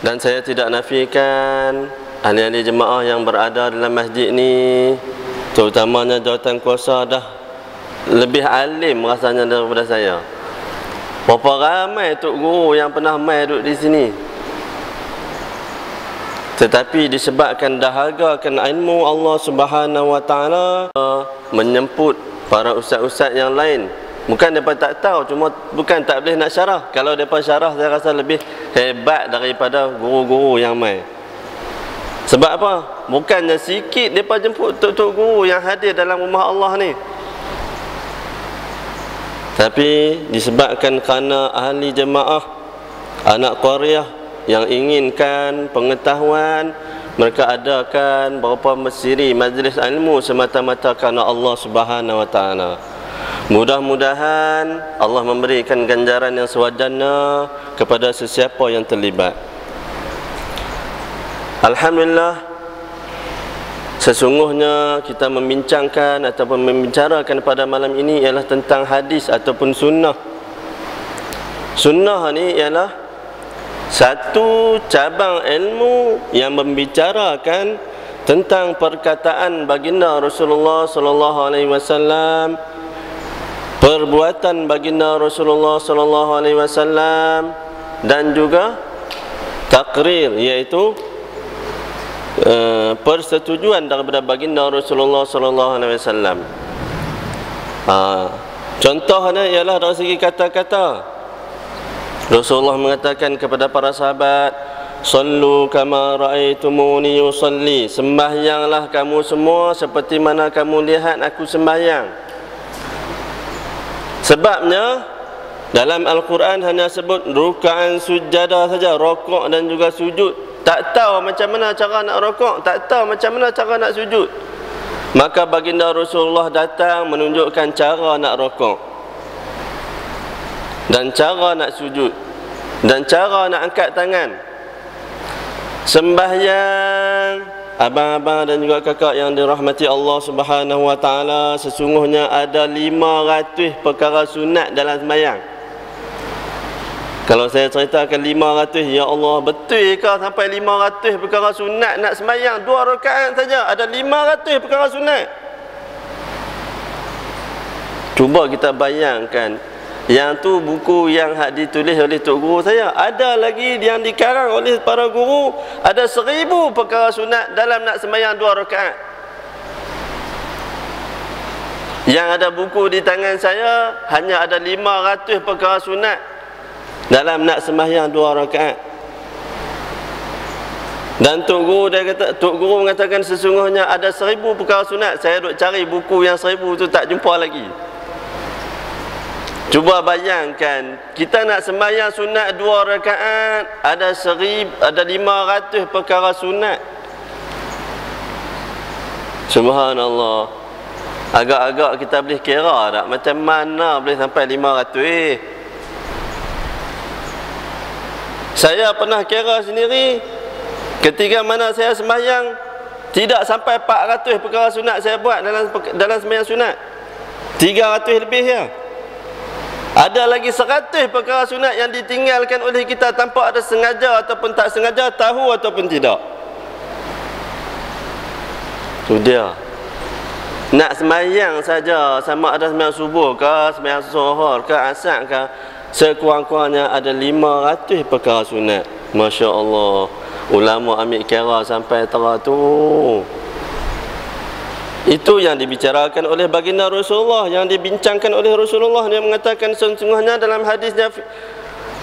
Dan saya tidak nafikan ahli-ahli jemaah yang berada dalam masjid ni, terutamanya jawatan kuasa, dah lebih alim rasanya daripada saya. Berapa ramai tok guru yang pernah mai duduk di sini, tetapi disebabkan dahagakan ilmu Allah Subhanahu wa taala, menyemput para ustaz-ustaz yang lain. Bukan mereka tak tahu, cuma bukan tak boleh nak syarah. Kalau mereka syarah, saya rasa lebih hebat daripada guru-guru yang mai. Sebab apa? Bukannya sikit mereka jemput tok-tok guru yang hadir dalam rumah Allah ni, tapi disebabkan kerana ahli jemaah, anak qaryah yang inginkan pengetahuan, mereka adakan beberapa siri majlis ilmu semata-mata kerana Allah Subhanahu wa taala. Mudah-mudahan Allah memberikan ganjaran yang sewajarnya kepada sesiapa yang terlibat. Alhamdulillah, sesungguhnya kita membincangkan ataupun membicarakan pada malam ini ialah tentang hadis ataupun sunnah. Sunnah ni ialah satu cabang ilmu yang membicarakan tentang perkataan baginda Rasulullah sallallahu alaihi wasallam, perbuatan baginda Rasulullah sallallahu alaihi wasallam, dan juga takrir, iaitu persetujuan daripada baginda Rasulullah sallallahu alaihi wasallam. Contohnya ialah dari segi kata-kata. Rasulullah mengatakan kepada para sahabat, "Sallu kama ra'aitumuni usalli." Sembahyanglah kamu semua seperti mana kamu lihat aku sembahyang. Sebabnya dalam Al-Quran hanya sebut ruka'an sujadah saja, rokok dan juga sujud. Tak tahu macam mana cara nak rokok, tak tahu macam mana cara nak sujud. Maka baginda Rasulullah datang menunjukkan cara nak rokok, dan cara nak sujud, dan cara nak angkat tangan. Sembahyang, abang-abang dan juga kakak yang dirahmati Allah Subhanahu wa taala, sesungguhnya ada 500 perkara sunat dalam sembahyang. Kalau saya ceritakan 500, ya Allah, betul ke sampai 500 perkara sunat nak sembahyang 2 rakaat saja? Ada 500 perkara sunat. Cuba kita bayangkan, yang tu buku yang ditulis oleh tok guru saya. Ada lagi yang dikarang oleh para guru, ada 1000 perkara sunat dalam nak sembahyang 2 rakaat. Yang ada buku di tangan saya, hanya ada 500 perkara sunat dalam nak sembahyang 2 rakaat. Dan tok guru mengatakan sesungguhnya ada 1000 perkara sunat. Saya duk cari buku yang 1000 tu tak jumpa lagi. Cuba bayangkan, kita nak sembahyang sunat 2 rakaat, ada 500 perkara sunat. Subhanallah. Agak-agak kita boleh kira tak macam mana boleh sampai 500. Saya pernah kira sendiri, ketika mana saya sembahyang tidak sampai 400 perkara sunat saya buat dalam sembahyang sunat. 300 lebih ya. Ada lagi 100 perkara sunat yang ditinggalkan oleh kita tanpa ada sengaja ataupun tak sengaja, tahu ataupun tidak. Itu dia. Nak sembahyang saja, sama ada sembahyang subuh ke, sembahyang zuhur ke, asar ke, sekurang-kurangnya ada 500 perkara sunat. Masya Allah, ulama ambil kira sampai teratur. Itu yang dibicarakan oleh baginda Rasulullah, yang dibincangkan oleh Rasulullah. Dia mengatakan sesungguhnya dalam hadisnya,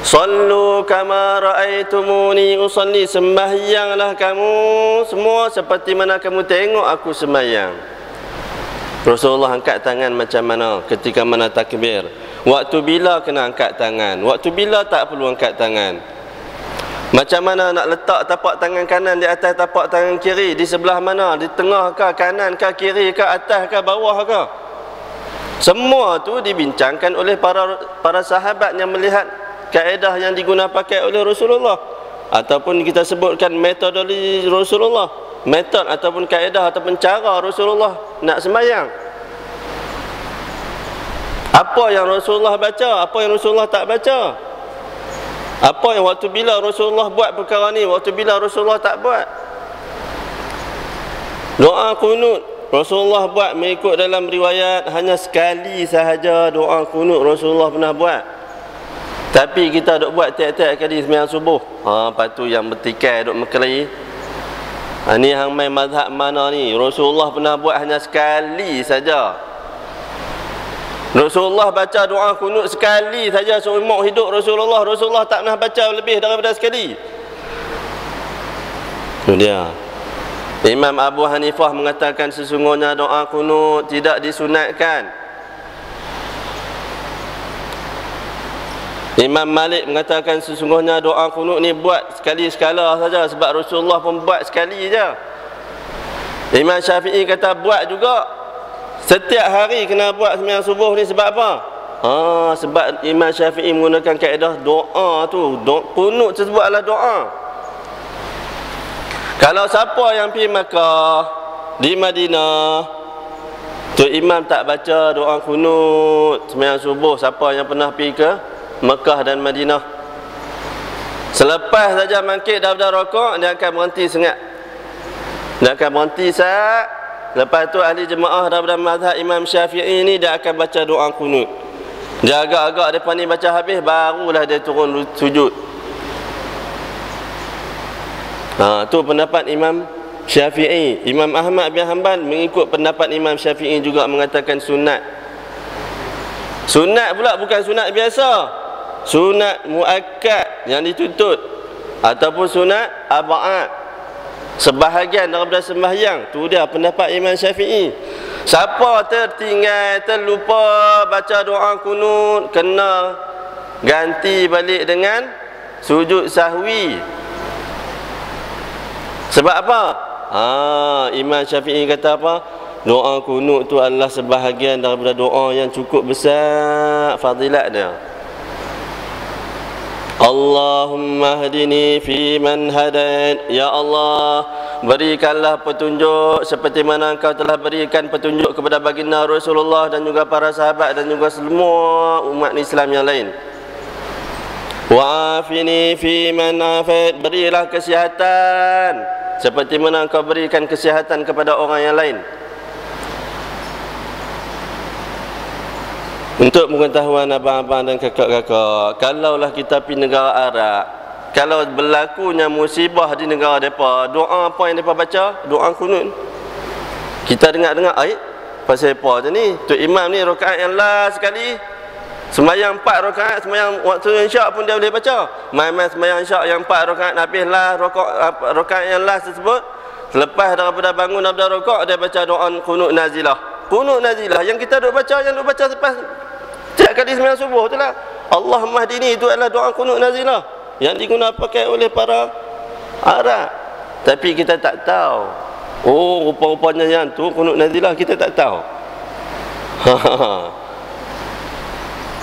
"Sallu kama ra'aitumuni usalli." Sembahyanglah kamu semua seperti mana kamu tengok aku sembahyang. Rasulullah angkat tangan macam mana ketika mana takbir, waktu bila kena angkat tangan, waktu bila tak perlu angkat tangan, macam mana nak letak tapak tangan kanan di atas tapak tangan kiri, di sebelah mana, di tengah ke, kanan ke, kiri ke, atas ke, bawah ke. Semua tu dibincangkan oleh para sahabat yang melihat kaedah yang digunakan pakai oleh Rasulullah, ataupun kita sebutkan metodologi Rasulullah, metod ataupun kaedah ataupun cara Rasulullah nak sembahyang. Apa yang Rasulullah baca, apa yang Rasulullah tak baca. Apa yang waktu bila Rasulullah buat perkara ni, waktu bila Rasulullah tak buat? Doa kunut Rasulullah buat mengikut dalam riwayat hanya sekali sahaja doa kunut Rasulullah pernah buat. Tapi kita duk buat tiap-tiap kali sembahyang subuh. Lepas tu yang bertikai duk mengkeli. Ni hang main mazhab mana ni? Rasulullah pernah buat hanya sekali saja. Rasulullah baca doa kunut sekali saja seumur hidup Rasulullah. Rasulullah tak pernah baca lebih daripada sekali. Itu dia. Imam Abu Hanifah mengatakan sesungguhnya doa kunut tidak disunatkan. Imam Malik mengatakan sesungguhnya doa kunut ni buat sekali sekala saja, sebab Rasulullah pun buat sekali je. Imam Syafi'i kata buat juga. Setiap hari kena buat sembahyang subuh ni sebab apa? Sebab Imam Syafi'i menggunakan kaedah doa tu. Kunut tersebut adalah doa. Kalau siapa yang pergi Makkah, di Madinah, tu imam tak baca doa kunut sembahyang subuh. Siapa yang pernah pergi ke Makkah dan Madinah, selepas saja bangkit daripada rokok, dia akan berhenti sengat. Dia akan berhenti sat. Lepas tu ahli jemaah daripada mazhab Imam Syafi'i ni, dia akan baca doa kunut. Dia agak-agak depan ni baca habis, barulah dia turun sujud. Tu pendapat Imam Syafi'i. Imam Ahmad bin Hanbal mengikut pendapat Imam Syafi'i juga, mengatakan sunat. Sunat pula bukan sunat biasa, sunat muakkad yang dituntut, ataupun sunat ab'ad, sebahagian daripada sembahyang. Tu dia pendapat Imam Syafi'i. Siapa tertinggal, terlupa baca doa kunut, kena ganti balik dengan sujud sahwi. Sebab apa? Imam Syafi'i kata apa? Doa kunut tu adalah sebahagian daripada doa yang cukup besar fadilat dia. Allahumma hadini fi man hadait. Ya Allah, berikanlah petunjuk seperti mana Engkau telah berikan petunjuk kepada baginda Rasulullah dan juga para sahabat dan juga semua umat Islam yang lain. Wa afini fi man afait. Berilah kesihatan seperti mana Engkau berikan kesihatan kepada orang yang lain. Untuk pengetahuan abang-abang dan kakak-kakak, kalaulah kita pergi negara Arab, kalau berlakunya musibah di negara mereka, doa apa yang mereka baca? Doa kunut. Kita dengar-dengar, pasal apa je ni? Tu imam ni rakaat yang last sekali, sembahyang 4 rakaat, sembahyang waktu isyak pun dia boleh baca. Main-main sembahyang isyak yang 4 rakaat, habislah rakaat yang last tersebut. Selepas daripada bangun daripada rakaat, dia baca doa kunut nazilah. Kunut nazilah yang kita duk baca, yang duk baca selepas setiap kali sembahyang subuh tu lah. Allahumma hdini, itu adalah doa kunut nazilah yang digunakan pakai oleh para Arab. Tapi kita tak tahu. Rupa-rupanya yang tu kunut nazilah, kita tak tahu.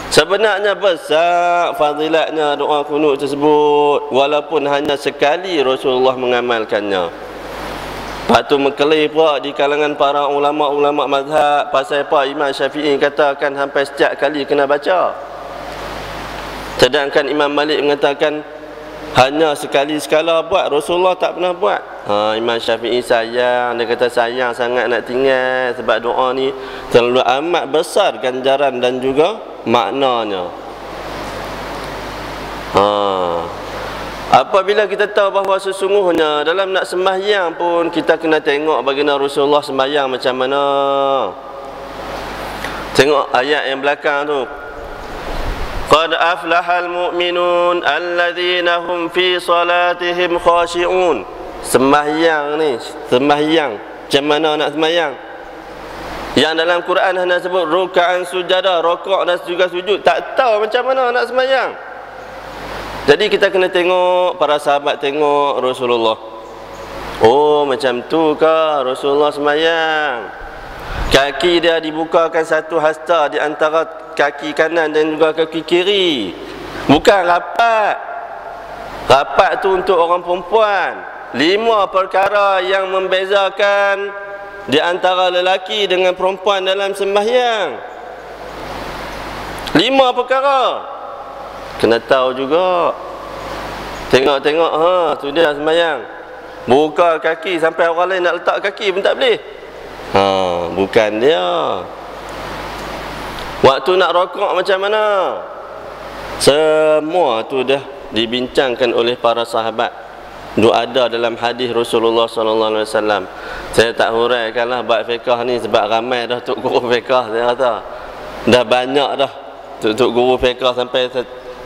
Sebenarnya besar fadilatnya doa kunut tersebut, walaupun hanya sekali Rasulullah mengamalkannya. Lepas tu mengkelih pula di kalangan para ulama-ulama mazhab, pasal apa Imam Syafi'i katakan sampai setiap kali kena baca, sedangkan Imam Malik mengatakan hanya sekali sekala buat. Rasulullah tak pernah buat. Imam Syafi'i sayang, dia kata sayang sangat nak tinggal, sebab doa ni terlalu amat besar ganjaran dan juga maknanya. Apabila kita tahu bahawa sesungguhnya dalam nak sembahyang pun kita kena tengok baginda Rasulullah sembahyang macam mana. Tengok ayat yang belakang tu. Qad aflahal mu'minun alladzina hum fi salatihim khashi'un. Sembahyang ni, sembahyang. Macam mana nak sembahyang? Yang dalam Quran hanya sebut ruka'an sujada, rokok dan juga sujud. Tak tahu macam mana nak sembahyang. Jadi kita kena tengok, para sahabat tengok Rasulullah. Macam tu ke Rasulullah sembahyang? Kaki dia dibukakan satu hasta di antara kaki kanan dan juga kaki kiri. Bukan rapat. Rapat tu untuk orang perempuan. 5 perkara yang membezakan di antara lelaki dengan perempuan dalam sembahyang. 5 perkara. Kena tahu juga. Tengok-tengok, tu dia sembahyang. Buka kaki sampai orang lain nak letak kaki pun tak boleh. Bukan dia. Waktu nak rokok macam mana? Semua tu dah dibincangkan oleh para sahabat. Ada dalam hadis Rasulullah sallallahu alaihi wasallam. Saya tak huraikanlah bab fiqh ni sebab ramai dah tok guru fiqh saya kata. Dah banyak dah tok guru fiqh sampai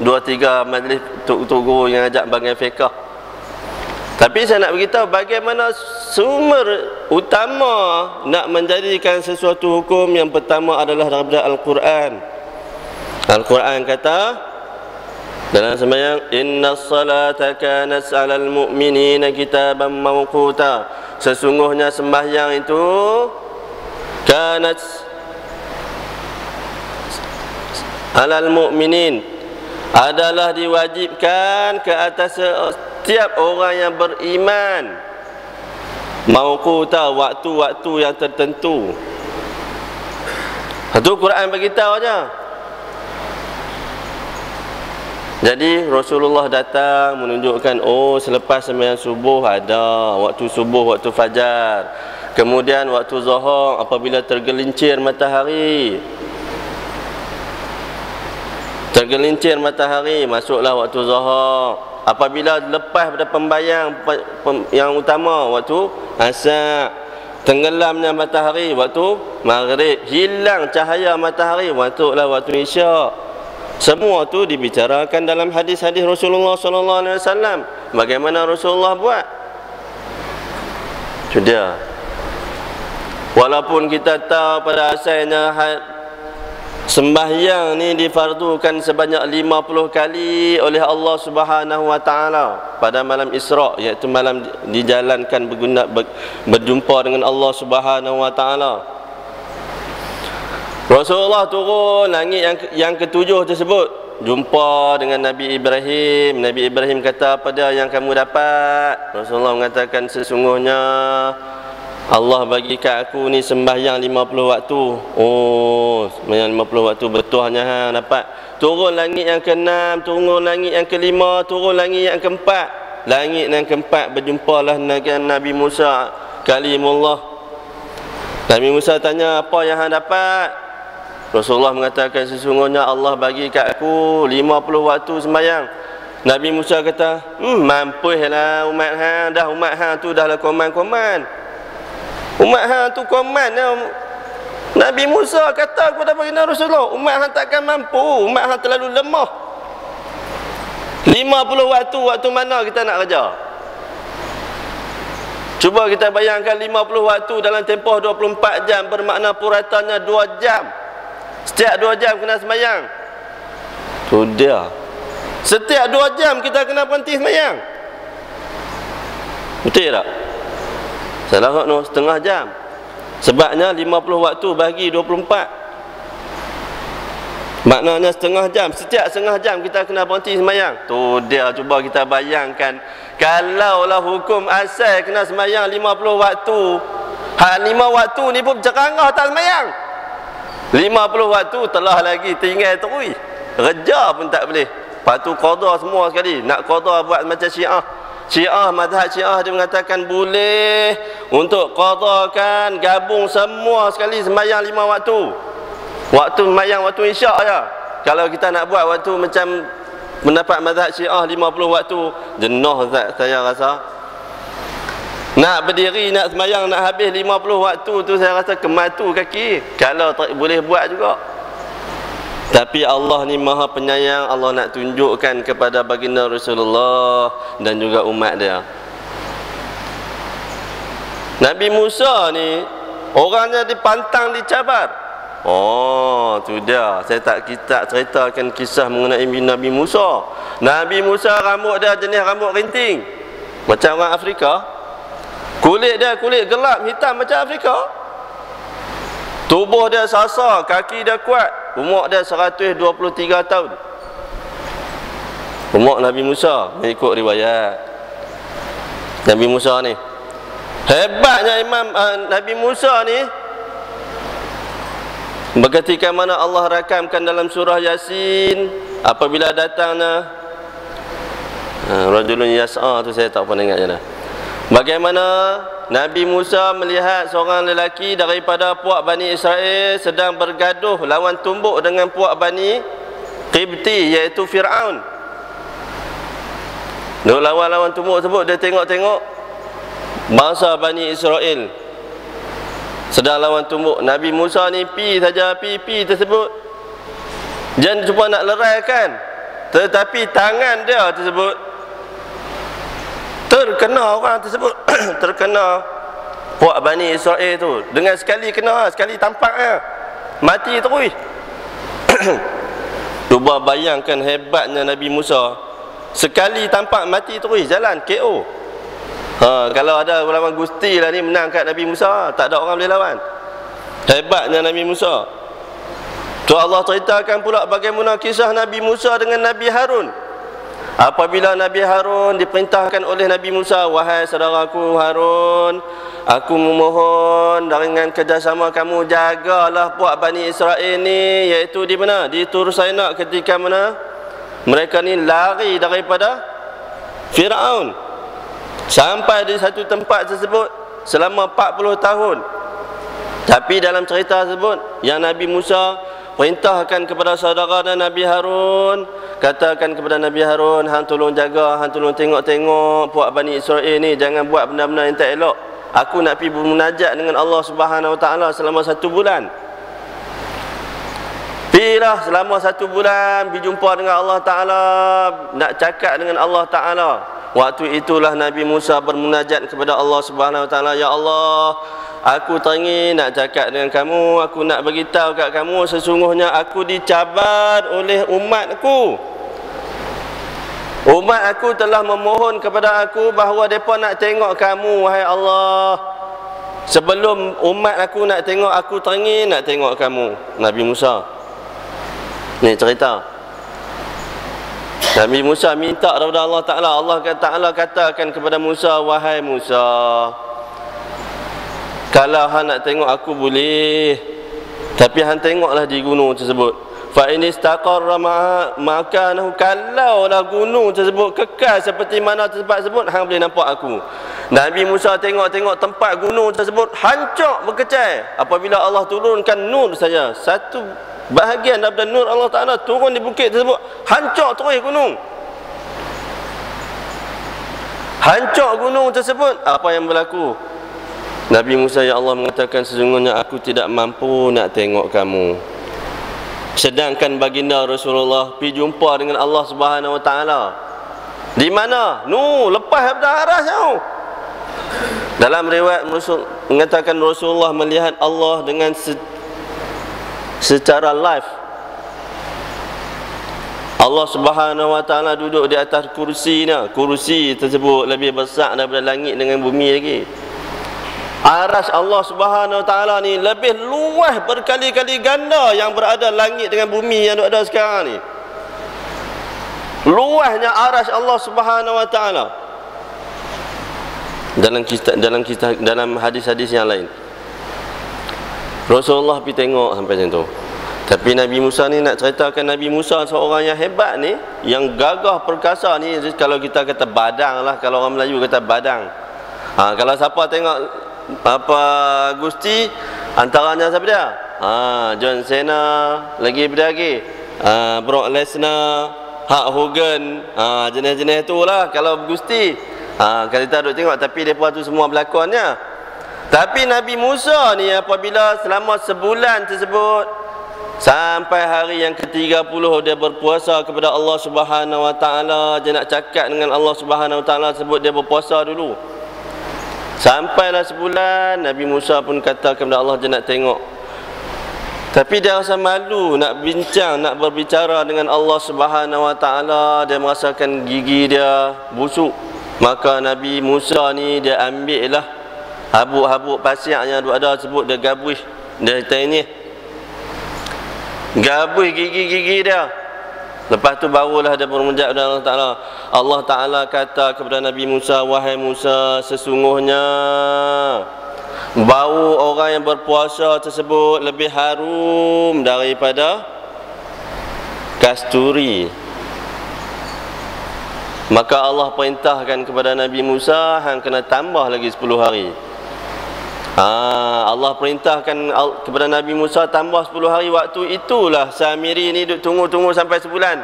2-3 majlis tok guru yang ajak bagian fiqh. Tapi saya nak beritahu bagaimana sumber utama nak menjadikan sesuatu hukum. Yang pertama adalah daripada Al-Quran. Al-Quran kata dalam sembahyang, innas salata kanat 'alal mu'minina kitaban mawquta. Sesungguhnya sembahyang itu kanat 'alal mu'minin, adalah diwajibkan ke atas setiap orang yang beriman. Mawquta, waktu-waktu yang tertentu. Itu Quran beritahu aja. Jadi Rasulullah datang menunjukkan, selepas sembahyang subuh ada waktu subuh, waktu fajar. Kemudian waktu zuhur apabila tergelincir matahari. Tergelincir matahari, masuklah waktu zuhur. Apabila lepas pada pembayang yang utama, waktu asar. Tenggelamnya matahari, waktu maghrib. Hilang cahaya matahari, waktulah waktu isyak. Semua tu dibicarakan dalam hadis-hadis Rasulullah sallallahu alaihi wasallam. Bagaimana Rasulullah buat? Sudah. Walaupun kita tahu pada asalnya sembahyang ni difardukan sebanyak 50 kali oleh Allah Subhanahu wa taala pada malam Isra', iaitu malam dijalankan berjumpa dengan Allah Subhanahu wa taala. Rasulullah turun langit yang ketujuh tersebut, jumpa dengan Nabi Ibrahim. Nabi Ibrahim kata, apa dia yang kamu dapat? Rasulullah mengatakan, sesungguhnya Allah bagi kat aku ni sembahyang 50 waktu. Sembahyang 50 waktu, betul hanya dapat. Turun langit yang ke-6, turun langit yang ke-5, turun langit yang ke-4. Langit yang ke-4 berjumpalah dengan Nabi Musa kalimullah. Nabi Musa tanya, apa yang hang dapat? Rasulullah mengatakan, sesungguhnya Allah bagi kat aku 50 waktu sembahyang. Nabi Musa kata, mampulah umat hang. Dah umat hang tu dah lah koman-koman. Umat hang tu koman. Nabi Musa kata kepada baginda Rasulullah, umat hang takkan mampu. Umat hang terlalu lemah. 50 waktu mana kita nak kerja? Cuba kita bayangkan 50 waktu dalam tempoh 24 jam, bermakna puratanya 2 jam. Setiap 2 jam kena sembahyang. Tu dia. Setiap 2 jam kita kena berhenti sembahyang. Betul tak? Salah no, setengah jam. Sebabnya 50 waktu bagi 24. Maknanya setengah jam. Setiap setengah jam kita kena berhenti sembahyang. Tu dia, cuba kita bayangkan. Kalaulah hukum asal kena sembahyang 50 waktu, 5 waktu ni pun cerangah tak sembahyang. 50 waktu telah lagi tinggal terus. Kerja pun tak boleh. Lepas tu qada semua sekali. Nak qada buat macam Syiah. Syiah, mazhab Syiah dia mengatakan boleh untuk qadakan gabung semua sekali sembahyang 5 waktu. Waktu sembahyang waktu isyak aja. Kalau kita nak buat waktu macam mendapat mazhab Syiah 50 waktu, jenuh saya rasa. Nak berdiri, nak sembahyang, nak habis 50 waktu tu saya rasa kematu kaki. Kalau tak boleh buat juga. Tapi Allah ni maha penyayang. Allah nak tunjukkan kepada baginda Rasulullah dan juga umat dia. Nabi Musa ni orangnya dipantang, dicabar. Tu dia. Saya tak ceritakan kisah mengenai Nabi Musa. Nabi Musa rambut dia jenis rambut rinting, macam orang Afrika. Kulit dia kulit gelap hitam macam Afrika. Tubuh dia sasar, kaki dia kuat. Umur dia 123 tahun. Umur Nabi Musa mengikut riwayat. Nabi Musa ni hebatnya Nabi Musa ni. Ketika mana Allah rakamkan dalam surah Yasin, apabila datangnya Rajulun yas'a tu saya tak pernah ingat je dah. Bagaimana Nabi Musa melihat seorang lelaki daripada puak Bani Israel sedang bergaduh lawan tumbuk dengan puak Bani Qibti, iaitu Fir'aun. Dia lawan tumbuk tersebut, dia tengok-tengok bangsa Bani Israel sedang lawan tumbuk. Nabi Musa ni pi saja, pi tersebut. Jangan cuba nak leraikan, tetapi tangan dia tersebut terkena orang tersebut terkena puak Bani Israel tu. Dengan sekali kena, sekali tampaknya mati terus. Cuba bayangkan hebatnya Nabi Musa, sekali tampak mati terus, jalan KO. Kalau ada lawan Gusti lah ni menang kat Nabi Musa, tak ada orang boleh lawan. Hebatnya Nabi Musa. Tu Allah ceritakan pula bagaimana kisah Nabi Musa dengan Nabi Harun. Apabila Nabi Harun diperintahkan oleh Nabi Musa, wahai saudaraku Harun, aku memohon dengan kerjasama kamu, jagalah puak Bani Israel ni, iaitu di mana? Di Tur Saina, ketika mana mereka ni lari daripada Fir'aun, sampai di satu tempat tersebut selama 40 tahun. Tapi dalam cerita tersebut yang Nabi Musa perintahkan kepada saudara dan Nabi Harun, katakan kepada Nabi Harun, hang tolong jaga, hang tolong tengok-tengok puak Bani Israel ni, jangan buat benda-benda yang tak elok. Aku nak pergi bermunajat dengan Allah Subhanahu Wa Taala selama 1 bulan. Pergilah selama 1 bulan, berjumpa dengan Allah Ta'ala, nak cakap dengan Allah Ta'ala. Waktu itulah Nabi Musa bermunajat kepada Allah Subhanahu Wa Taala, ya Allah, aku teringin nak cakap dengan kamu, aku nak beritahu kat kamu, sesungguhnya aku dicabar oleh umatku. Umat aku telah memohon kepada aku bahawa mereka nak tengok kamu, wahai Allah. Sebelum umat aku nak tengok, aku teringin nak tengok kamu. Nabi Musa ni cerita. Nabi Musa minta kepada Allah Ta'ala. Allah Ta'ala katakan kepada Musa, wahai Musa, kalau hang nak tengok aku boleh, tapi hang tengoklah di gunung tersebut. Fa in istaqarra makanahu, kalaulah gunung tersebut kekal seperti mana tempat tersebut, hang boleh nampak aku. Nabi Musa tengok-tengok tempat gunung tersebut hancur berkecai. Apabila Allah turunkan nur saja, satu bahagian daripada nur Allah Ta'ala turun di bukit tersebut, hancur terus gunung. Hancur gunung tersebut. Apa yang berlaku? Nabi Musa, ya Allah, mengatakan, sesungguhnya aku tidak mampu nak tengok kamu. Sedangkan baginda Rasulullah pergi jumpa dengan Allah Subhanahu Wa Taala. Di mana? Lepas daripada aras jauh. Dalam riwayat mengatakan Rasulullah melihat Allah dengan secara live. Allah Subhanahu Wa Taala duduk di atas kursinya. Kursi tersebut lebih besar daripada langit dengan bumi lagi. Aras Allah Subhanahu Wa Taala ni lebih luas berkali-kali ganda yang berada langit dengan bumi yang ada sekarang ni. Luasnya aras Allah Subhanahu Wa Taala. Dalam hadis-hadis yang lain, Rasulullah pergi tengok sampai macam tu. Tapi Nabi Musa ni, nak ceritakan Nabi Musa seorang yang hebat ni, yang gagah perkasa ni. Kalau kita kata badang lah, kalau orang Melayu kata badang. Kalau siapa tengok Gusti, antaranya siapa dia? John Cena, lagi Brock Lesnar, Hulk Hogan, jenis-jenis tu lah kalau Gusti. Kalau kita duduk tengok, tapi mereka tu semua berlakonnya. Tapi Nabi Musa ni, apabila selama sebulan tersebut, sampai hari yang ke-30 dia berpuasa kepada Allah Subhanahu Wa Taala, dia nak cakap dengan Allah Subhanahu Wa Taala tersebut, dia berpuasa dulu. Sampailah sebulan, Nabi Musa pun kata kepada Allah, dia nak tengok. Tapi dia rasa malu nak bincang, nak berbicara dengan Allah Subhanahu Wa Taala. Dia merasakan gigi dia busuk. Maka Nabi Musa ni, dia ambil lah habuk-habuk pasir yang ada tersebut, dia gabuh, dia tanya, gabuh gigi-gigi dia. Lepas tu barulah dia bermunajat kepada Allah Ta'ala. Allah Ta'ala kata kepada Nabi Musa, wahai Musa, sesungguhnya bau orang yang berpuasa tersebut lebih harum daripada kasturi. Maka Allah perintahkan kepada Nabi Musa, hang kena tambah lagi 10 hari. Allah perintahkan kepada Nabi Musa tambah 10 hari. Waktu itulah Samiri ni duk tunggu-tunggu sampai sebulan.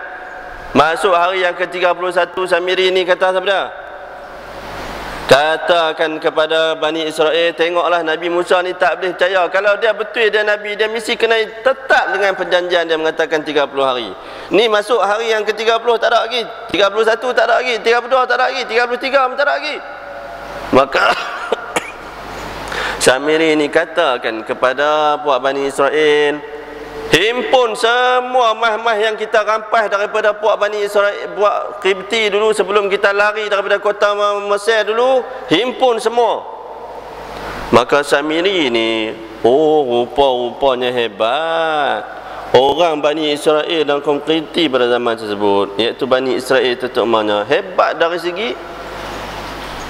Masuk hari yang ke-31, Samiri ni kata sabda, katakan kepada Bani Israel, tengoklah Nabi Musa ni tak boleh percaya. Kalau dia betul dia Nabi, dia mesti kena tetap dengan perjanjian dia mengatakan 30 hari. Ni masuk hari yang ke-30 tak ada lagi, 31 tak ada lagi, 32 tak ada lagi, 33 tak ada lagi. Maka Samiri ni katakan kepada puak Bani Israel, himpun semua mah-mah yang kita rampas daripada puak Bani Israel, puak Qibti dulu sebelum kita lari daripada kota Mesir dulu, himpun semua. Maka Samiri ni, rupa-rupanya hebat. Orang Bani Israel dan kaum Qibti pada zaman tersebut, iaitu Bani Israel terutamanya, hebat dari segi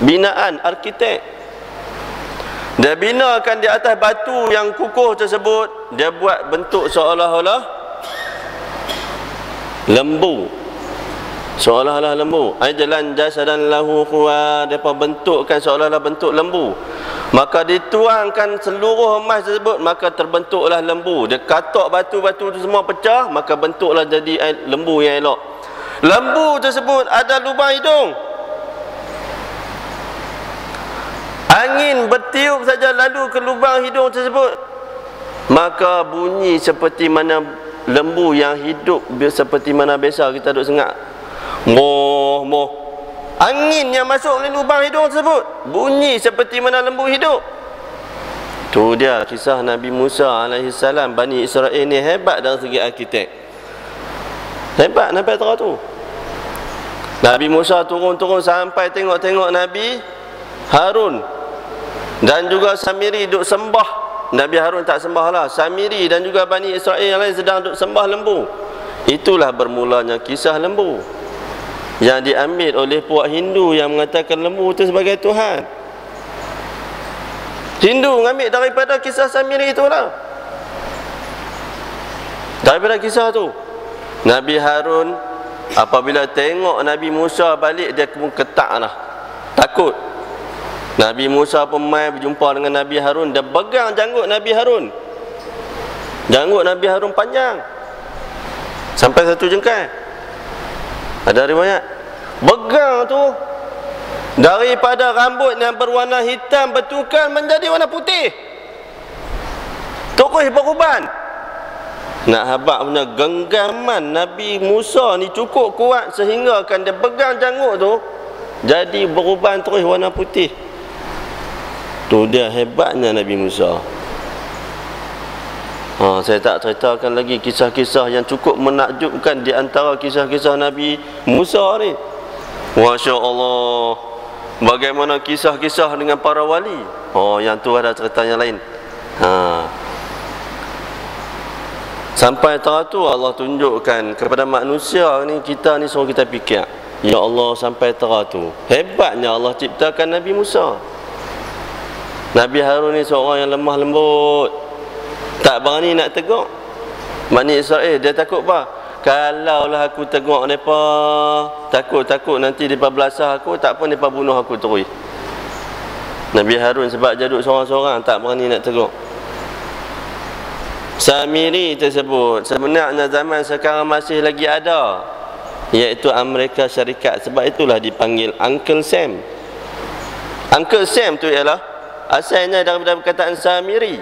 binaan arkitek. Dia binakan di atas batu yang kukuh tersebut, dia buat bentuk seolah-olah lembu. Seolah-olah lembu. Ajlan jasadan lahu quwa, depa bentukkan seolah-olah bentuk lembu. Maka dituangkan seluruh emas tersebut, maka terbentuklah lembu. Dia katok batu-batu itu semua pecah, maka bentuklah jadi lembu yang elok. Lembu tersebut ada lubang hidung. Angin bertiup saja lalu ke lubang hidung tersebut, maka bunyi seperti mana lembu yang hidup, seperti mana biasa kita duduk sengak. Moh. Angin yang masuk ke lubang hidung tersebut bunyi seperti mana lembu hidup. Tu dia kisah Nabi Musa AS. Bani Israel ni hebat dari segi arkitek. Hebat sampai terang tu. Nabi Musa turun-turun sampai tengok-tengok Nabi Harun. Dan juga Samiri duk sembah. Nabi Harun tak sembah lah, Samiri dan juga Bani Israel yang lain sedang duk sembah lembu. Itulah bermulanya kisah lembu, yang diambil oleh puak Hindu yang mengatakan lembu itu sebagai Tuhan. Hindu mengambil daripada kisah Samiri itulah. Daripada kisah tu, Nabi Harun apabila tengok Nabi Musa balik, dia pun ketak lah, takut. Nabi Musa pun mai berjumpa dengan Nabi Harun. Dia pegang janggut Nabi Harun. Janggut Nabi Harun panjang sampai 1 jengkal. Ada riwayat, pegang tu, daripada rambut yang berwarna hitam bertukar menjadi warna putih. Terus beruban. Nak habaq punya genggaman Nabi Musa ni cukup kuat sehingga kan dia pegang janggut tu jadi beruban terus warna putih. Tu dia hebatnya Nabi Musa. Saya tak ceritakan lagi kisah-kisah yang cukup menakjubkan di antara kisah-kisah Nabi Musa ni. Masya Allah, bagaimana kisah-kisah dengan para wali. Yang tu ada ceritanya lain. Sampai tu Allah tunjukkan kepada manusia ni, kita ni suruh kita fikir, ya Allah, sampai tu hebatnya Allah ciptakan Nabi Musa. Nabi Harun ni seorang yang lemah lembut, tak berani nak tegur Bani Israel. Dia takut apa? Kalaulah aku tegur mereka, takut nanti mereka belasah aku, tak apa mereka bunuh aku terus. Nabi Harun sebab jaduk seorang-seorang tak berani nak tegur. Samiri tersebut sebenarnya zaman sekarang masih lagi ada, iaitu Amerika Syarikat. Sebab itulah dipanggil Uncle Sam. Uncle Sam tu ialah asalnya daripada perkataan Samiri.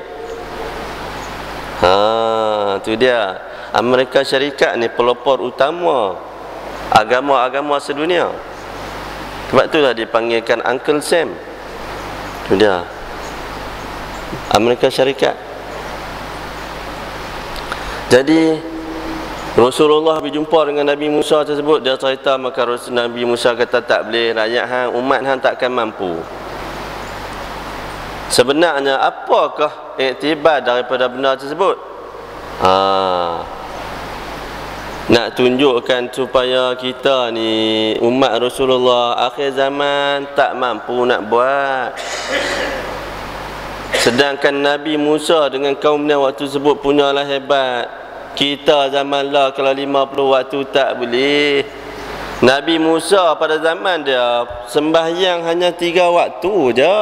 Tu dia. Amerika Syarikat ni pelopor utama agama-agama sedunia. Sebab itulah dipanggilkan Uncle Sam. Tu dia, Amerika Syarikat. Jadi Rasulullah berjumpa dengan Nabi Musa tersebut. Dia cerita, maka Nabi Musa kata, tak boleh, rakyat hang, umat hang takkan mampu. Sebenarnya apakah iktibar daripada benda tersebut? Nak tunjukkan supaya kita ni umat Rasulullah akhir zaman tak mampu nak buat. Sedangkan Nabi Musa dengan kaumnya waktu tersebut punyalah hebat. Kita zaman lah kalau 50 waktu tak boleh. Nabi Musa pada zaman dia sembahyang hanya 3 waktu je.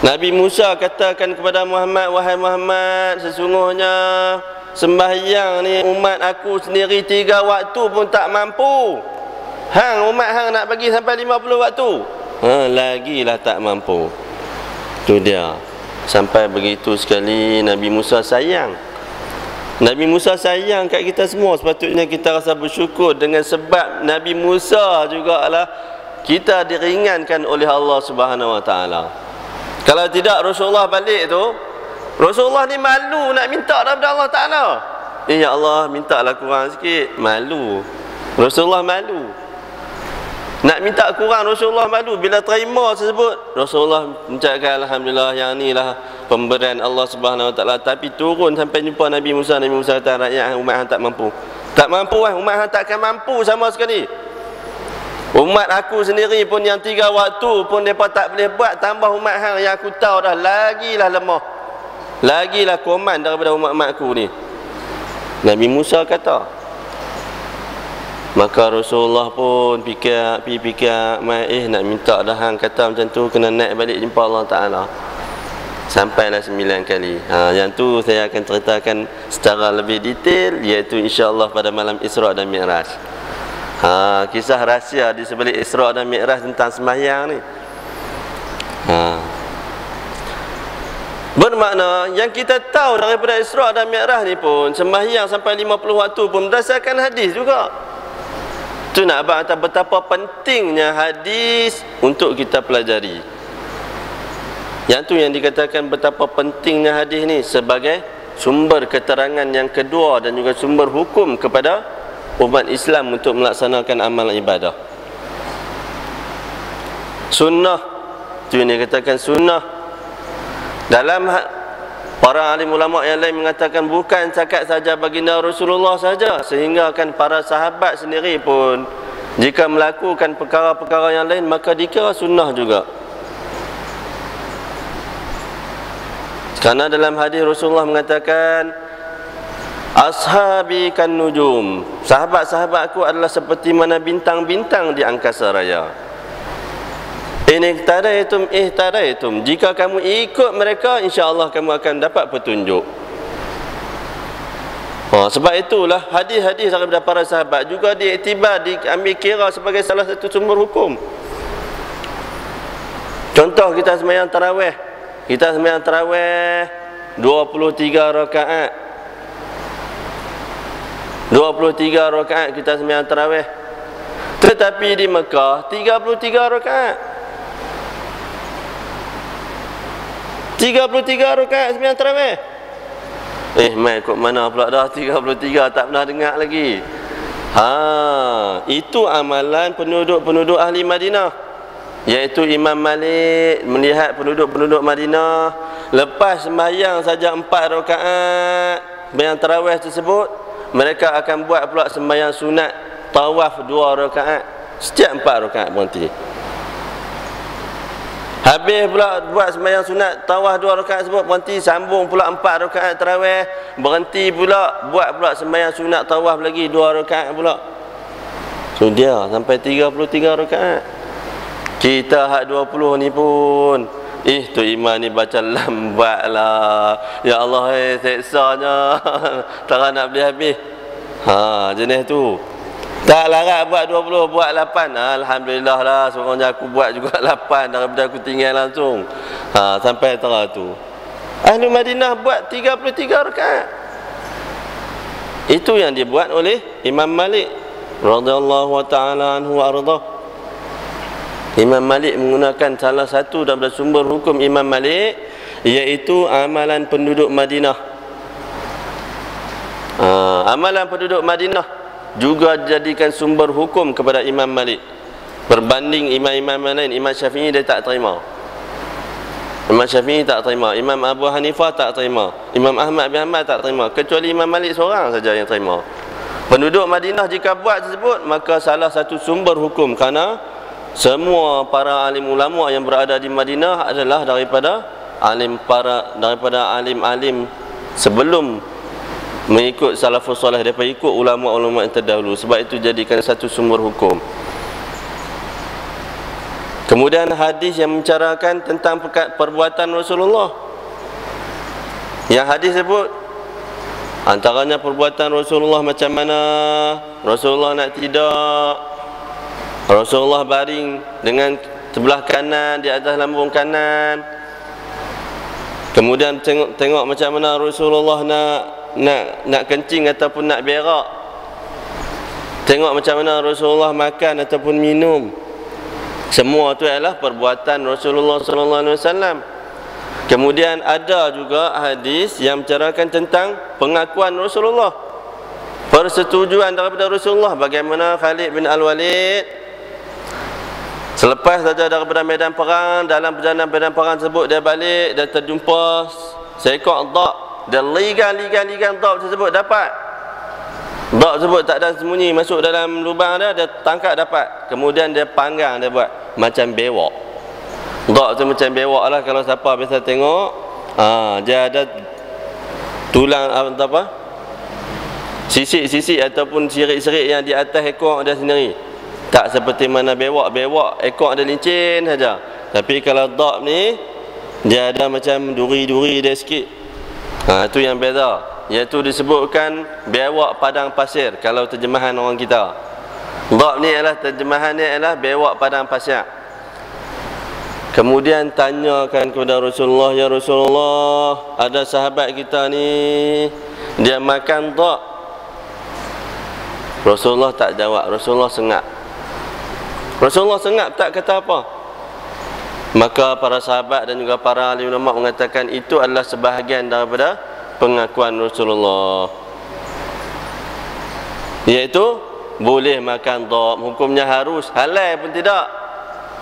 Nabi Musa katakan kepada Muhammad, wahai Muhammad, sesungguhnya sembahyang ni umat aku sendiri 3 waktu pun tak mampu. Hang umat hang nak bagi sampai 50 waktu. Lagilah tak mampu. Tu dia. Sampai begitu sekali Nabi Musa sayang. Nabi Musa sayang kat kita semua. Sepatutnya kita rasa bersyukur dengan sebab Nabi Musa jugalah kita diringankan oleh Allah Subhanahu Wa Taala. Kalau tidak Rasulullah balik tu, Rasulullah ni malu nak minta daripada Allah Ta'ala. Ya Allah, mintalah kurang sikit. Malu. Rasulullah malu. Nak minta kurang Rasulullah malu. Bila terima tersebut, Rasulullah mencakap alhamdulillah, yang ni lah pemberian Allah Subhanahu Wa Taala. Tapi turun sampai jumpa Nabi Musa. Nabi Musa kata, rakyat umat hang tak mampu. Tak mampu lah, umat hang takkan mampu sama sekali. Umat aku sendiri pun yang 3 waktu pun mereka tak boleh buat, tambah umat hang yang aku tahu dah lagilah lemah, lagilah koman daripada umat-umat aku ni. Nabi Musa kata. Maka Rasulullah pun fikir nak minta dah hang kata macam tu, kena naik balik jumpa Allah Ta'ala. Sampailah 9 kali. Yang tu saya akan ceritakan secara lebih detail, iaitu insya-Allah pada malam Isra' dan Mi'raj. Kisah rahsia di sebalik Isra' dan Mi'raj tentang sembahyang ni. Bermakna yang kita tahu daripada Isra' dan Mi'raj ni pun sembahyang sampai 50 waktu pun berdasarkan hadis juga. Tu nak abang betapa pentingnya hadis untuk kita pelajari. Yang tu yang dikatakan betapa pentingnya hadis ni sebagai sumber keterangan yang kedua dan juga sumber hukum kepada umat Islam untuk melaksanakan amal ibadah. Sunnah, tu yang dikatakan sunnah. Dalam para alim ulama yang lain mengatakan bukan cakap saja baginda Rasulullah saja, sehingga kan para sahabat sendiri pun jika melakukan perkara-perkara yang lain maka dikira sunnah juga. Karena dalam hadis Rasulullah mengatakan, ashabi kan nujum, sahabat-sahabatku adalah seperti mana bintang-bintang di angkasa raya. Ihtadaitum, jika kamu ikut mereka, insya-Allah kamu akan dapat petunjuk. Sebab itulah hadis-hadis daripada para sahabat juga diiktibar, diambil kira sebagai salah satu sumber hukum. Contoh kita sembahyang tarawih. Kita sembahyang tarawih 23 rakaat. 23 rakaat kita sembahyang tarawih. Tetapi di Mekah 33 rakaat. 33 rakaat sembahyang tarawih. Mai kok mana pula dah 33, tak pernah dengar lagi. Itu amalan penduduk-penduduk ahli Madinah. Iaitu Imam Malik melihat penduduk-penduduk Madinah lepas sembahyang saja 4 rakaat sembahyang tarawih tersebut, mereka akan buat pula sembahyang sunat tawaf 2 rakaat. Setiap 4 rakaat berhenti. Habis pula buat sembahyang sunat tawaf 2 rakaat tersebut, berhenti, sambung pula 4 rakaat tarawih, berhenti pula, buat pula sembahyang sunat tawaf lagi 2 rakaat pula. So dia sampai 33 rakaat. Kita hak 20 ni pun tu iman ni baca lambat lah. Ya Allah, seksanya. Tak nak beli habis. Jenis tu. Tak larat buat 20, buat 8. Alhamdulillah lah, seorangnya aku buat juga 8 daripada aku tinggal langsung. Sampai tera tu. Ahli Madinah buat 33 rakaat. Itu yang dibuat oleh Imam Malik radhiyallahu ta'ala anhu wa ardhah. Imam Malik menggunakan salah satu daripada sumber hukum Imam Malik, iaitu amalan penduduk Madinah. Amalan penduduk Madinah juga dijadikan sumber hukum kepada Imam Malik. Berbanding imam-imam lain, Imam Syafi'i dia tak terima. Imam Syafi'i tak terima, Imam Abu Hanifah tak terima, Imam Ahmad bin Hanbal tak terima, kecuali Imam Malik seorang saja yang terima. Penduduk Madinah jika buat tersebut, maka salah satu sumber hukum, kerana semua para alim ulama yang berada di Madinah adalah daripada alim sebelum mengikut salafus soleh, daripada ikut ulama-ulama yang terdahulu. Sebab itu jadikan satu sumber hukum. Kemudian hadis yang membicarakan tentang perbuatan Rasulullah. Yang hadis sebut antaranya perbuatan Rasulullah macam mana, Rasulullah nak tidur, Rasulullah baring dengan sebelah kanan di atas lambung kanan. Kemudian tengok macam mana Rasulullah nak kencing ataupun nak berak. Tengok macam mana Rasulullah makan ataupun minum. Semua itu adalah perbuatan Rasulullah sallallahu alaihi wasallam. Kemudian ada juga hadis yang membicarakan tentang pengakuan Rasulullah, persetujuan daripada Rasulullah. Bagaimana Khalid bin Al-Walid selepas saja daripada medan perang, dalam perjalanan medan perang tersebut dia balik dan terjumpa seekor dhab. Dia ligan dhab tersebut, dapat dhab tersebut tak ada sembunyi, masuk dalam lubang dia tangkap dapat. Kemudian dia panggang, dia buat macam bewak. Dhab tu macam bewak lah, kalau siapa biasa tengok, dia ada tulang apa, sisik-sisik ataupun sirik-sirik yang di atas ekor dia sendiri. Tak seperti mana bewak ekor ada licin saja. Tapi kalau dhab ni dia ada macam duri-duri dia sikit. Itu yang beza. Iaitu disebutkan bewak padang pasir kalau terjemahan orang kita. Dhab ni adalah terjemahan ni adalah bewak padang pasir. Kemudian tanyakan kepada Rasulullah, ya Rasulullah, ada sahabat kita ni dia makan dhab. Rasulullah tak jawab, Rasulullah sengak. Rasulullah sengap, tak kata apa. Maka para sahabat dan juga para ahli ulama mengatakan itu adalah sebahagian daripada pengakuan Rasulullah, iaitu boleh makan dhab. Hukumnya harus, halal pun tidak.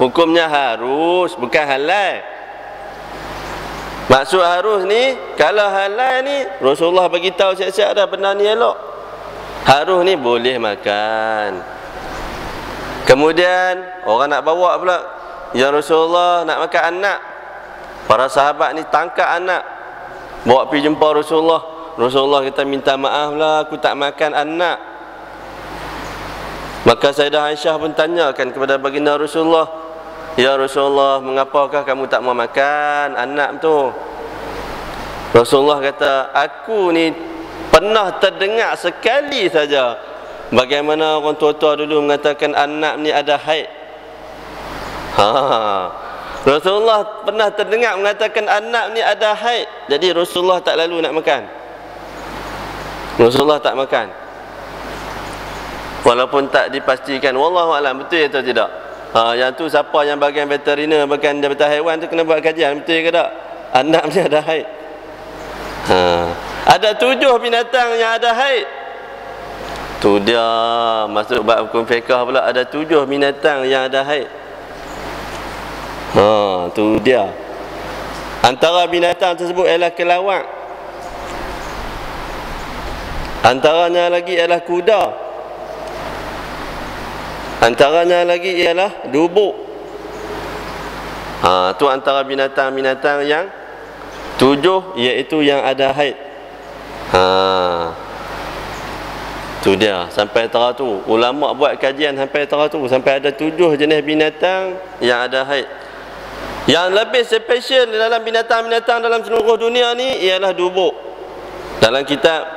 Hukumnya harus, bukan halal. Maksud harus ni, kalau halal ni Rasulullah bagi tahu siap-siap dah benda ni elok. Harus ni boleh makan. Kemudian orang nak bawa pula, ya Rasulullah nak makan anak. Para sahabat ni tangkap anak, bawa pergi jumpa Rasulullah. Rasulullah kita minta maaf lah, aku tak makan anak. Maka Sayyidah Aisyah pun tanyakan kepada baginda Rasulullah, ya Rasulullah, mengapakah kamu tak mau makan anak tu? Rasulullah kata, aku ni pernah terdengar sekali saja bagaimana orang tua-tua dulu mengatakan anak ni ada haid. Rasulullah pernah terdengar mengatakan anak ni ada haid. Jadi Rasulullah tak lalu nak makan. Rasulullah tak makan. Walaupun tak dipastikan, wallahu alam betul atau tidak. Yang tu siapa yang bagian veteriner, bagian jabatan haiwan tu kena buat kajian, betul ke tak? Anak ni ada haid. Ada 7 binatang yang ada haid. Tu dia masuk bab hukum fiqh pula, ada 7 binatang yang ada haid. Tu dia. Antara binatang tersebut ialah kelawak. Antaranya lagi ialah kuda. Antaranya lagi ialah dubuk. Tu antara binatang-binatang yang 7, iaitu yang ada haid. Tu dia, sampai teratur. Ulama buat kajian sampai teratur, sampai ada 7 jenis binatang yang ada haid. Yang lebih spesial dalam binatang-binatang dalam seluruh dunia ni ialah dubuk. Dalam kitab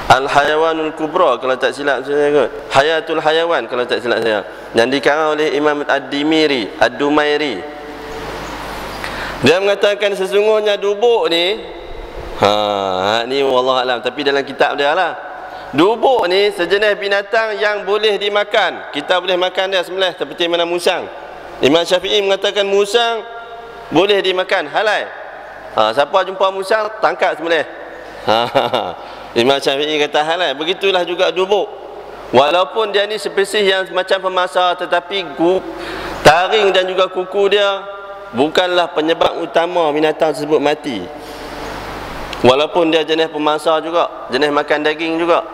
Al-Hayawanul Kubra, kalau tak silap saya kot, Hayatul Hayawan kalau tak silap saya, yang dikarang oleh Imam Ad-Dimiri, Ad-Dumairi. Dia mengatakan sesungguhnya dubuk ni, ni wallah alam, tapi dalam kitab dia lah. Dubuk ni sejenis binatang yang boleh dimakan. Kita boleh makan dia sembelih seperti mana musang. Imam Syafi'i mengatakan musang boleh dimakan, halal. Siapa jumpa musang tangkap sembelih. Imam Syafi'i kata halal. Begitulah juga dubuk. Walaupun dia ni spesies yang macam pemasa, tetapi taring dan juga kuku dia bukanlah penyebab utama binatang tersebut mati. Walaupun dia jenis pemangsa juga, jenis makan daging juga,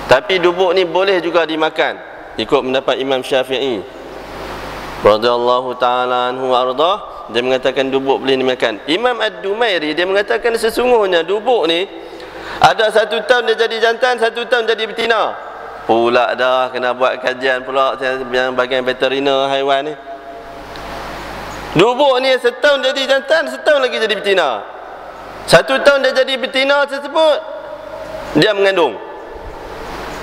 tapi dubuk ni boleh juga dimakan, ikut pendapat Imam Syafi'i radhiyallahu ta'ala anhu wa ardah. Dia mengatakan dubuk boleh dimakan. Imam Ad-Dumairi dia mengatakan sesungguhnya dubuk ni ada 1 tahun dia jadi jantan, 1 tahun jadi betina. Pula dah kena buat kajian pula yang bagian veteriner haiwan ni. Dubuk ni setahun jadi jantan, setahun lagi jadi betina. 1 tahun dia jadi betina tersebut, dia mengandung.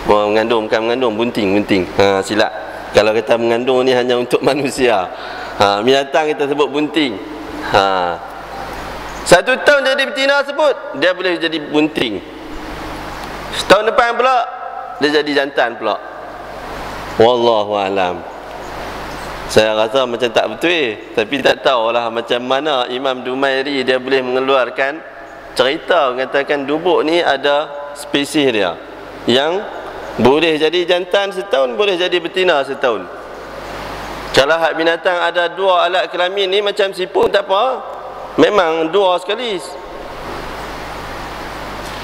Mengandung, bukan mengandung, bunting. Silap. Kalau kita mengandung ni hanya untuk manusia. Binatang kita sebut bunting. 1 tahun jadi betina tersebut, dia boleh jadi bunting. Setahun depan pula dia jadi jantan pula. Wallahu alam. Saya rasa macam tak betul, tapi tak tahulah macam mana Imam Dumairi dia boleh mengeluarkan cerita mengatakan dubuk ni ada spesies dia yang boleh jadi jantan setahun, boleh jadi betina setahun. Kalau hak binatang ada 2 alat kelamin ni macam siput tak apa, memang 2 sekali.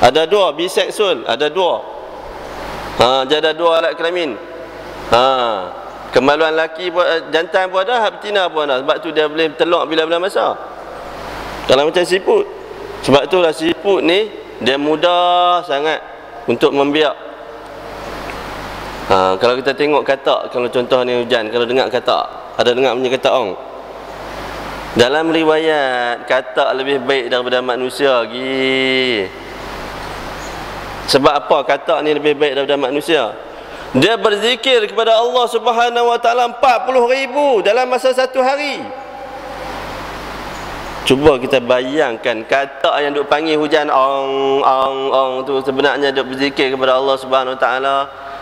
Ada 2 biseksual, ada 2. Dia ada 2 alat kelamin. Kemaluan laki pun, jantan pun ada, hak betina pun ada. Sebab tu dia boleh telok bila-bila masa. Kalau macam siput. Sebab itulah siput ni dia mudah sangat untuk membiak. Kalau kita tengok katak, kalau contoh ni hujan, kalau dengar katak, ada dengar punya katak orang? Dalam riwayat katak lebih baik daripada manusia lagi. Sebab apa katak ni lebih baik daripada manusia? Dia berzikir kepada Allah Subhanahu wa taala 40,000 dalam masa 1 hari. Cuba kita bayangkan katak yang duk panggil hujan ong tu sebenarnya duk berzikir kepada Allah Subhanahu wa taala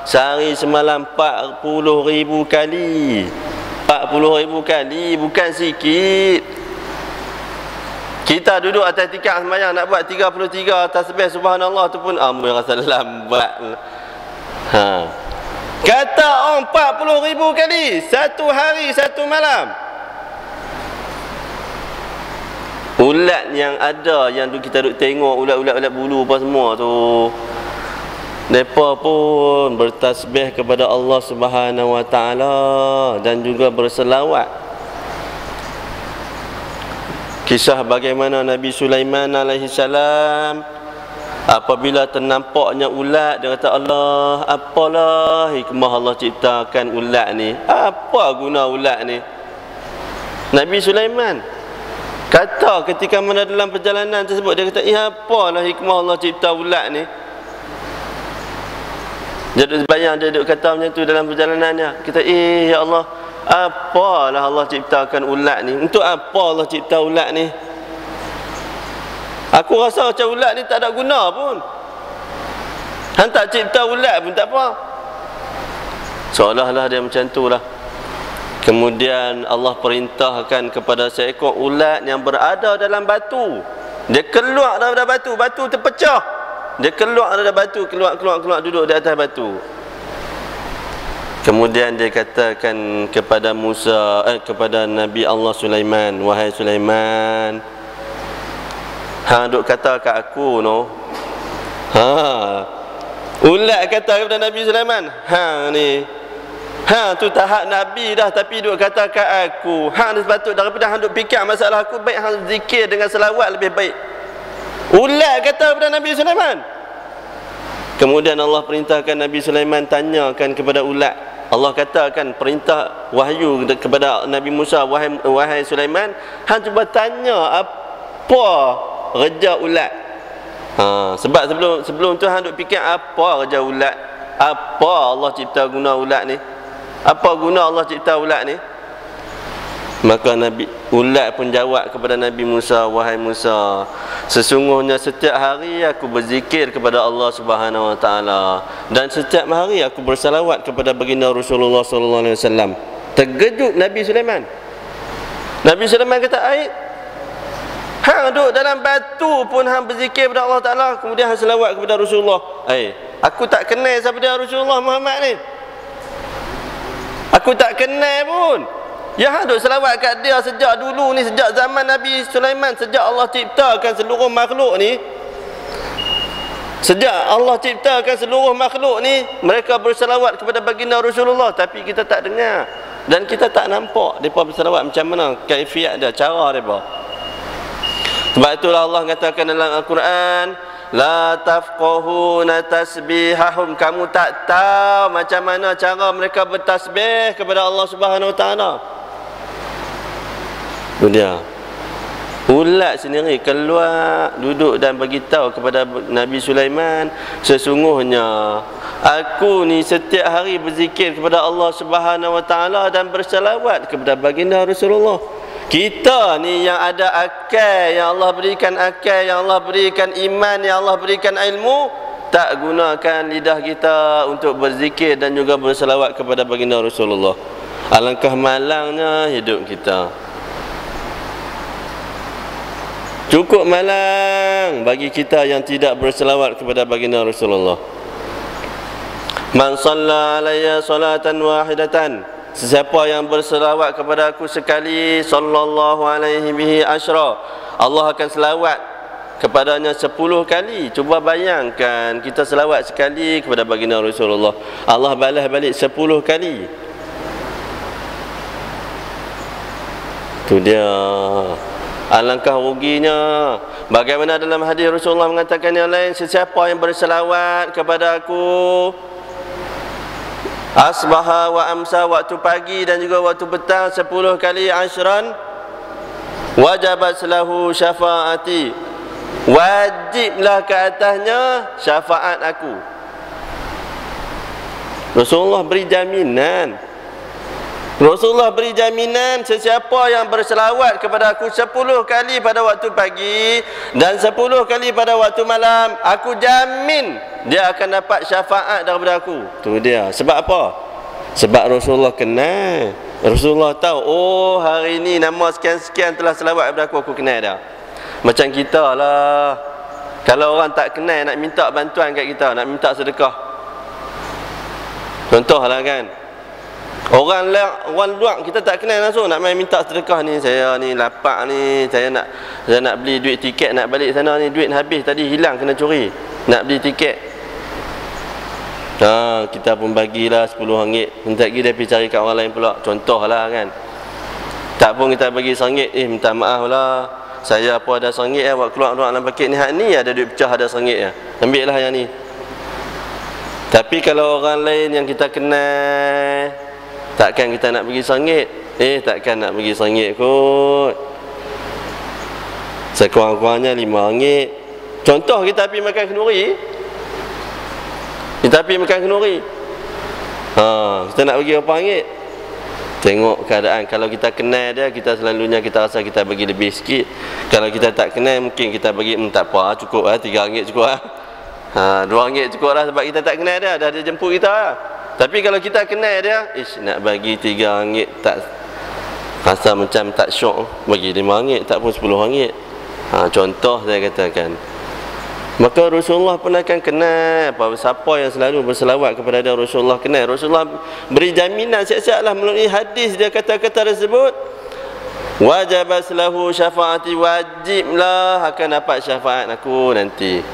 sehari semalam 40,000 kali. 40,000 kali bukan sikit. Kita duduk atas tikar sembahyang nak buat 33 tasbih subhanallah tu pun ampun rasa lambat. Kata 40,000 kali 1 hari 1 malam. Ulat yang ada yang kita duk tengok ulat-ulat bulu apa semua tu, mereka pun bertasbih kepada Allah Subhanahu wa taala dan juga berselawat. Kisah bagaimana Nabi Sulaiman alaihi salam apabila ternampaknya ulat, dia kata, Allah, apalah hikmah Allah ciptakan ulat ni? Apa guna ulat ni? Nabi Sulaiman kata ketika mana dalam perjalanan tersebut, dia kata, apalah hikmah Allah cipta ulat ni? Dia duduk bayang, dia duduk kata macam tu dalam perjalanannya. Kita, ya Allah, apalah Allah ciptakan ulat ni? Untuk apa Allah cipta ulat ni? Aku rasa macam ulat ni tak ada guna pun. Han tak cipta ulat pun tak apa. Seolah-olah dia macam tu lah. Kemudian Allah perintahkan kepada seekor ulat yang berada dalam batu. Dia keluar daripada batu, batu terpecah. Dia keluar daripada batu, keluar duduk di atas batu. Kemudian dia katakan kepada kepada Nabi Allah Sulaiman, wahai Sulaiman, duk kata kat aku no. Ulat kata kepada Nabi Sulaiman, ni. Tu tahap Nabi dah tapi duk kata kat aku. Ni sepatut daripada duk fikir masalah aku, baik hang zikir dengan selawat lebih baik. Ulat kata kepada Nabi Sulaiman. Kemudian Allah perintahkan Nabi Sulaiman tanyakan kepada ulat. Allah katakan perintah wahyu kepada Nabi Musa, wahai Sulaiman, hang cuba tanya apa reja ulat. Sebab sebelum tu hang duk fikir apa reja ulat, apa Allah cipta guna ulat ni, apa guna Allah cipta ulat ni. Maka ulat pun jawab kepada Nabi Musa, wahai Musa, sesungguhnya setiap hari aku berzikir kepada Allah Subhanahu wa taala dan setiap hari aku bersalawat kepada baginda Rasulullah sallallahu alaihi wasallam. Terkejut Nabi Sulaiman. Nabi Sulaiman kata, hang duduk dalam batu pun hang berzikir kepada Allah Ta'ala, kemudian hang selawat kepada Rasulullah. Aku tak kenal siapa dia Rasulullah Muhammad ni. Aku tak kenal pun. Ya hang duduk selawat kat dia sejak dulu ni, sejak zaman Nabi Sulaiman, sejak Allah ciptakan seluruh makhluk ni. Sejak Allah ciptakan seluruh makhluk ni, mereka berselawat kepada baginda Rasulullah, tapi kita tak dengar. Dan kita tak nampak mereka berselawat macam mana kaifiat dia, cara mereka. Sebab itulah Allah katakan dalam Al-Quran, la tafqahuna tasbihahum, kamu tak tahu macam mana cara mereka bertasbih kepada Allah Subhanahu Wa Taala. Itu dia. Ulat sendiri keluar duduk dan beritahu kepada Nabi Sulaiman, sesungguhnya aku ni setiap hari berzikir kepada Allah Subhanahu Wa Taala dan berselawat kepada baginda Rasulullah. Kita ni yang ada akal, yang Allah berikan akal, yang Allah berikan iman, yang Allah berikan ilmu, tak gunakan lidah kita untuk berzikir dan juga berselawat kepada baginda Rasulullah. Alangkah malangnya hidup kita. Cukup malang bagi kita yang tidak berselawat kepada baginda Rasulullah. Man shalla alayya salatan wahidatan, sesiapa yang berselawat kepada aku sekali, sallallahu alaihi bihi asyra, Allah akan selawat kepadanya 10 kali. Cuba bayangkan, kita selawat sekali kepada baginda Rasulullah, Allah balas balik 10 kali. Itu dia. Alangkah ruginya. Bagaimana dalam hadis Rasulullah mengatakan yang lain, sesiapa yang berselawat kepada aku asbaha wa amsa, waktu pagi dan juga waktu petang 10 kali, asyran, wajabat lahu syafaati, wajiblah ke atasnya syafaat aku. Rasulullah beri jaminan. Rasulullah beri jaminan, sesiapa yang berselawat kepada aku 10 kali pada waktu pagi dan 10 kali pada waktu malam, aku jamin dia akan dapat syafaat daripada aku. Tu dia. Sebab apa? Sebab Rasulullah kenal. Rasulullah tahu, oh hari ini nama sekian-sekian telah selawat kepada aku kenal dah. Macam kita lah, kalau orang tak kenal nak minta bantuan kat kita, nak minta sedekah, contoh lah kan, orang luar kita tak kenal langsung, nak main minta sedekah ni, saya ni lapak ni, saya nak beli duit tiket nak balik sana ni, duit habis tadi, hilang kena curi, nak beli tiket. Kita pun bagilah RM10. Minta lagi dia pergi cari kat orang lain pula, contoh lah kan. Tak pun kita bagi RM1, minta maaf lah, saya apa ada RM1 buat keluar dalam paket ni, hak ni ada duit pecah, ada RM1 ya, ambil lah yang ni. Tapi kalau orang lain yang kita kenal, takkan kita nak bagi RM1? Takkan nak bagi RM1 kot. Sekurang-kurangnya RM5. Contoh kita pergi makan kenduri, kita pergi makan kenduri, kita nak bagi berapa ringgit? Tengok keadaan. Kalau kita kenal dia, kita selalunya kita rasa kita bagi lebih sikit. Kalau kita tak kenal, mungkin kita bagi tak apa, cukup lah, RM3 cukup lah, RM2 cukup lah, sebab kita tak kenal dia, dah dia jemput kita lah. Tapi kalau kita kenal dia, nak bagi RM3 tak rasa macam tak syok, bagi RM5 tak pun RM10. Contoh saya katakan. Maka Rasulullah pun akan kenal siapa yang selalu berselawat kepada dia. Rasulullah kenal. Rasulullah beri jaminan siap-siap lah melalui hadis dia kata-kata tersebut, wajabat lahu syafaati, wajiblah akan dapat syafaat aku nanti.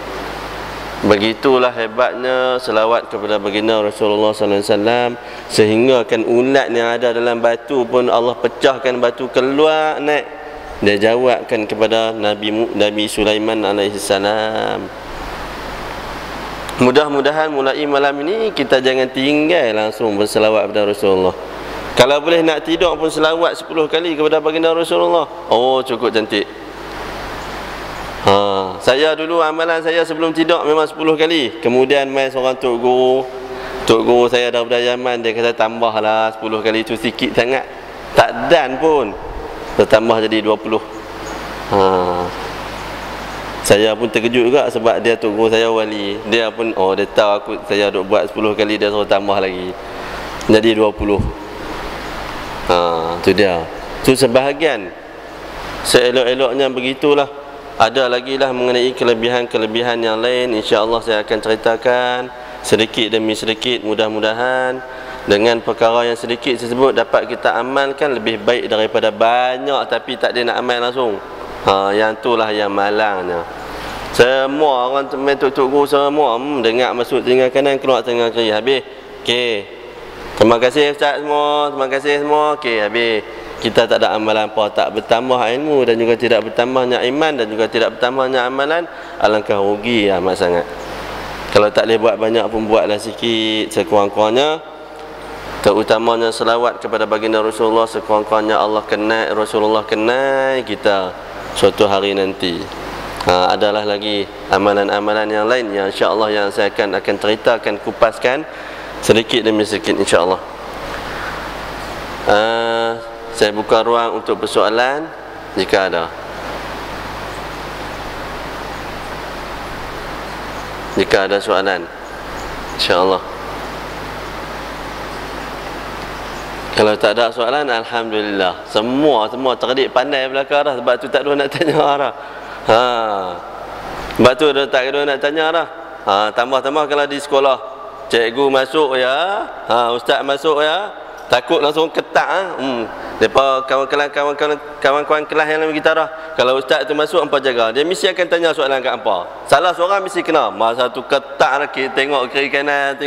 Begitulah hebatnya selawat kepada baginda Rasulullah sallallahu alaihi wasallam, sehingga kan ulat yang ada dalam batu pun Allah pecahkan batu keluar naik. Dia jawabkan kepada Nabi Sulaiman alaihi salam. Mudah-mudahan mulai malam ini kita jangan tinggal langsung berselawat kepada Rasulullah. Kalau boleh nak tidur pun selawat 10 kali kepada baginda Rasulullah. Oh, cukup cantik. Saya dulu amalan saya sebelum tidur memang 10 kali. Kemudian mai seorang tok guru saya daripada Yaman, dia kata tambahlah 10 kali, itu sikit sangat, tak dan pun, bertambah jadi 20. Saya pun terkejut juga sebab dia tok guru saya wali. Dia pun dia tahu saya duk buat 10 kali, dia suruh tambah lagi jadi 20. Tu dia. Tu sebahagian. Seelok-eloknya begitulah. Ada lagi lah mengenai kelebihan-kelebihan yang lain, insya-Allah saya akan ceritakan sedikit demi sedikit. Mudah-mudahan dengan perkara yang sedikit tersebut dapat kita amalkan lebih baik daripada banyak tapi tak ada nak amal langsung. Yang itulah yang malangnya. Semua orang main tuk-tuk guru semua dengar masuk telinga kanan, keluar telinga kiri, habis. Okey. Terima kasih Ustaz semua. Terima kasih semua. Okey, habis. Kita tak ada amalan apa, tak bertambah ilmu dan juga tidak bertambahnya iman dan juga tidak bertambahnya amalan, alangkah rugi amat sangat. Kalau tak boleh buat banyak pun buatlah sikit sekurang-kurangnya. Terutamanya selawat kepada baginda Rasulullah, sekurang-kurangnya Allah kenal, Rasulullah kenal kita suatu hari nanti. Adalah lagi amalan-amalan yang lain yang insya-Allah yang saya akan ceritakan, kupaskan sedikit demi sedikit insya-Allah. Saya buka ruang untuk persoalan jika ada. Jika ada soalan, insya-Allah. Kalau tak ada soalan, alhamdulillah. Semua terdik pandai belakang dah, sebab tu tak ada nak tanya dah. Sebab tu tak ada nak tanya dah. Tambah-tambah kalau di sekolah cikgu masuk ya, ustaz masuk ya, takut langsung ketak. Depa kawan-kawan kelas yang lain kita dah. Kalau ustaz tu masuk hampa jaga, dia mesti akan tanya soalan kat hampa. Salah seorang mesti kena. Masa tu ketak lagi, tengok kiri kanan,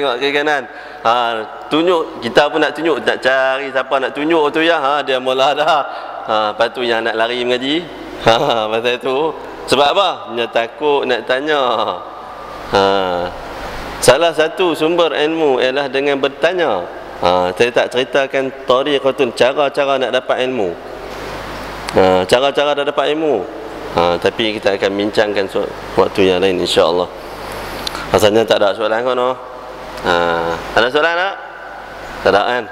tunjuk, kita pun nak tunjuk, nak cari siapa nak tunjuk tu ya. Dia mula dah. Lepas tu yang nak lari mengaji. Masa tu sebab apa? Dia takut nak tanya. Salah satu sumber ilmu ialah dengan bertanya. Saya tak ceritakan tariqatun, cara-cara nak dapat ilmu. Cara-cara nak dapat ilmu. Tapi kita akan bincangkan waktu yang lain insya-Allah. Asalnya tak ada soalan kan? Ada soalan tak? Tak ada kan?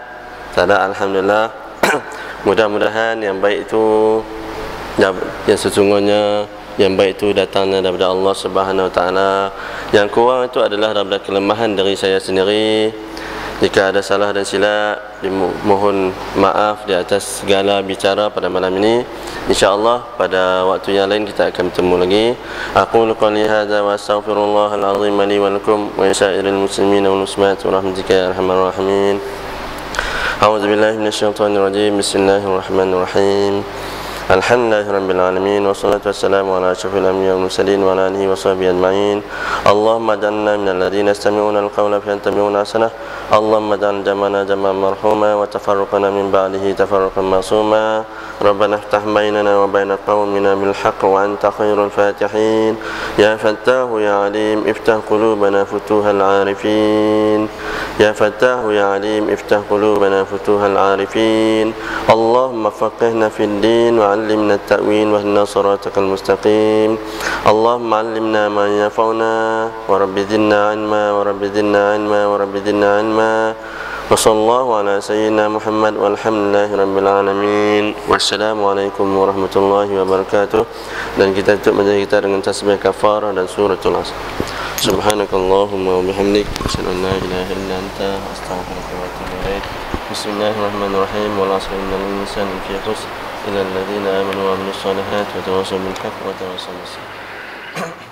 Tak ada, alhamdulillah. Mudah-mudahan yang baik itu, yang sesungguhnya yang baik itu datangnya daripada Allah Subhanahu Wa Taala. Yang kurang itu adalah daripada kelemahan dari saya sendiri. Jika ada salah dan silap, mohon maaf di atas segala bicara pada malam ini. InsyaAllah pada waktu yang lain kita akan bertemu lagi. Aqulu qali hadza wa astaghfirullahal azim li wa lakum wa lisairil muslimin wal muslimat wa rahmatika ya arhamar rahimin. A'udzu billahi minasyaitonir rajim. Bismillahirrahmanirrahim. Alhamdulillahi rabbil alamin wassalatu wassalamu ala asyrafil anbiya'i wal mursalin wa ala alihi washabihi ajma'in. Allahumma ij'alna minal ladzina yastami'una al-qawla fayattabi'una ahsanah. Allahumma ij'al jam'ana jam'an marhuma wa tafarruqana min ba'dihi tafarruqan ma'suma. Rabbana iftah bainana wa baina qaumina bil haqq wa anta khairul fatihin. Ya Fattahu ya Alim iftah qulubana futuhal 'arifin. Ya Fattahu ya Alim iftah qulubana futuhal 'arifin. Allahumma faqihna fid din wa 'allimna at-ta'wil wa ihdina siratal mustaqim. Allahumma 'allimna ma yanfa'una wa rabbi zidna 'ilma wa rabbi zidna 'ilma wa rabbi zidna 'ilma. Wa sallallahu ala sayyidina Muhammad walhamdulillahi rabbil alamin. Wassalamualaikum warahmatullahi wabarakatuh. Dan kita tutup majlis kita dengan tasbih kafarah dan suratul Asr. Subhanakallahumma wa bihamdik, asyhadu an la ilaha illa anta, astaghfiruka wa atubu ilaik. Bismillahirrahmanirrahim. Wal 'asri innal insana lafi khusr illa alladhina amanu wa amilus solihati wa tawassaw bil haqqi wa tawassaw bis sabr.